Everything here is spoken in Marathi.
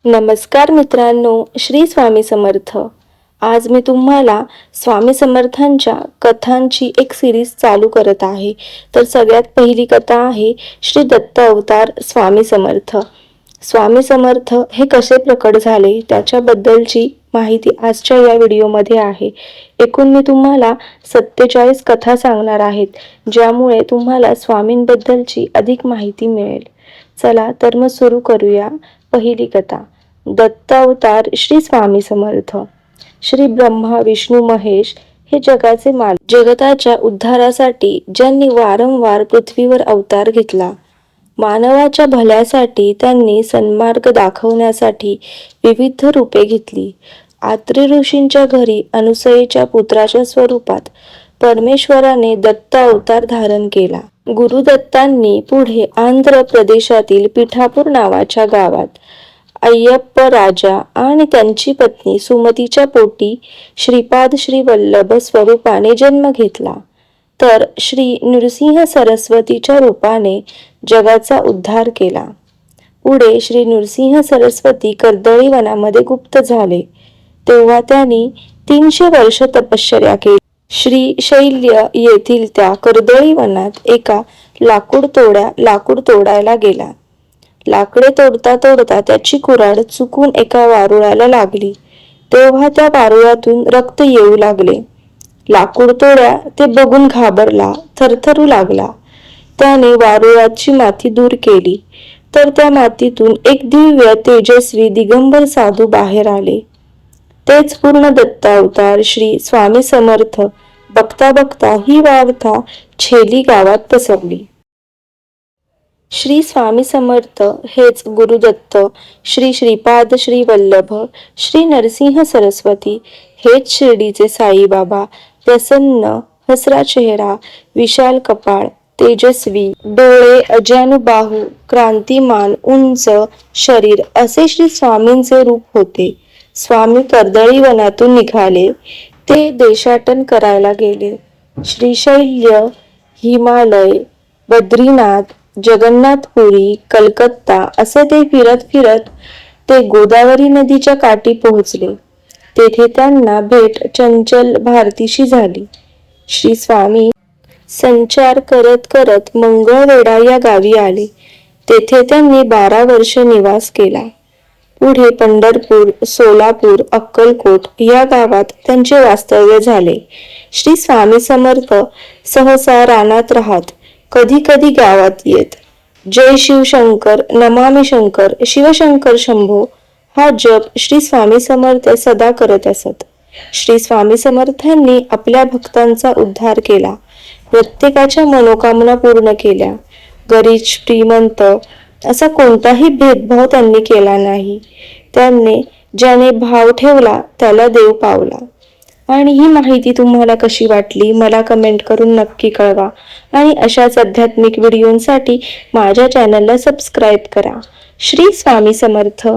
नमस्कार मित्रांनो, श्री स्वामी समर्थ। आज मी तुम्हाला स्वामी समर्थांच्या कथांची एक सिरीज चालू करत आहे। तर सगळ्यात पहिली कथा आहे श्री दत्त अवतार स्वामी समर्थ। स्वामी समर्थ हे कसे प्रकट झाले त्याच्याबद्दलची माहिती आजच्या या व्हिडिओमध्ये आहे। एकूण मी तुम्हाला 47 कथा सांगणार आहेत, ज्यामुळे तुम्हाला स्वामींबद्दलची अधिक माहिती मिळेल। चला तर मग सुरू करूया। पहिली कथा, दत्त अवतार श्री स्वामी समर्थ। श्री ब्रह्मा विष्णू महेश हे जगाचे मालक, जगताच्या उद्धारासाठी ज्यांनी वारंवार पृथ्वीवर अवतार घेतला। मानवाच्या भल्यासाठी त्यांनी सन्मार्ग दाखवण्यासाठी विविध रूपे घेतली। आत्री ऋषींच्या घरी अनुसयेच्या पुत्राच्या स्वरूपात परमेश्वराने दत्त अवतार धारण केला। गुरुदत्तांनी पुढे आंध्र प्रदेशातील पिठापूर नावाच्या गावात अय्यप्प राजा आणि त्यांची पत्नी सुमतीच्या पोटी श्रीपाद श्री वल्लभ स्वरूपाने जन्म घेतला। तर श्री नृसिंह सरस्वतीच्या रूपाने जगाचा उद्धार केला। पुढे श्री नृसिंह सरस्वती कर्दळी वनामध्ये गुप्त झाले, तेव्हा त्यांनी 300 वर्ष तपश्चर्या केली। श्री शैल्य येथील त्या कर्दळी वनात एका लाकूड तोडायला गेला। लाकडे तोडता तोडता त्याची कुऱ्हाड चुकून एका वारुळाला लागली, तेव्हा त्या वारुळातून रक्त येऊ लागले। लाकूड तोड्या ते बघून घाबरला, थरथरू लागला। त्याने वारुळाची माती दूर केली, तर त्या मातीतून एक दिव्य तेजस्वी दिगंबर साधू बाहेर आले। तेच पूर्ण दत्त अवतार श्री स्वामी समर्थ। बघता बघता ही वार्ता छेली गावात पसरली। श्री स्वामी समर्थ हेच गुरुदत्त, श्री श्रीपाद श्री वल्लभ, श्री नरसिंह सरस्वती हेच शिर्डीचे साईबाबा। प्रसन्न हसरा चेहरा, विशाल कपाळ, तेजस्वी डोळे, अजानुबाहू, क्रांतिमान, उंच शरीर असे श्री स्वामींचे रूप होते। स्वामी कर्दळी वनातून निघाले, ते देशाटन करायला गेले। श्रीशैल्य, हिमालय, बद्रीनाथ, जगन्नाथपुरी, कलकत्ता असे ते फिरत फिरत ते गोदावरी नदीच्या काठी पोहोचले। तेथे त्यांना भेट चंचल भारतीशी झाली। श्री स्वामी संचार करत करत मंगळवेढा या गावी आले। तेथे त्यांनी 12 वर्ष निवास केला। पुढे पंढरपूर, सोलापूर, अक्कलकोट या गावात त्यांचे वास्तव्य झाले। श्री स्वामी समर्थ सहसा रानात राहत, कधी कधी गावात येत। जय शिवशंकर, नमामि शंकर, शिवशंकर शंभो हा जप श्री स्वामी समर्थ सदा करत असत। श्री स्वामी समर्थांनी आपल्या भक्तांचा उद्धार केला, प्रत्येकाच्या मनोकामना पूर्ण केल्या। गरीब श्रीमंत असा कोणताही भेदभाव त्यांनी केला नाही। त्यांनी ज्याने भाव ठेवला त्याला देव पावला। आणि ही माहिती तुम्हाला कशी वाटली मला कमेंट करून नक्की कळवा। आणि अशाच आध्यात्मिक व्हिडिओंसाठी माझ्या चॅनलला सबस्क्राईब करा। श्री स्वामी समर्थ।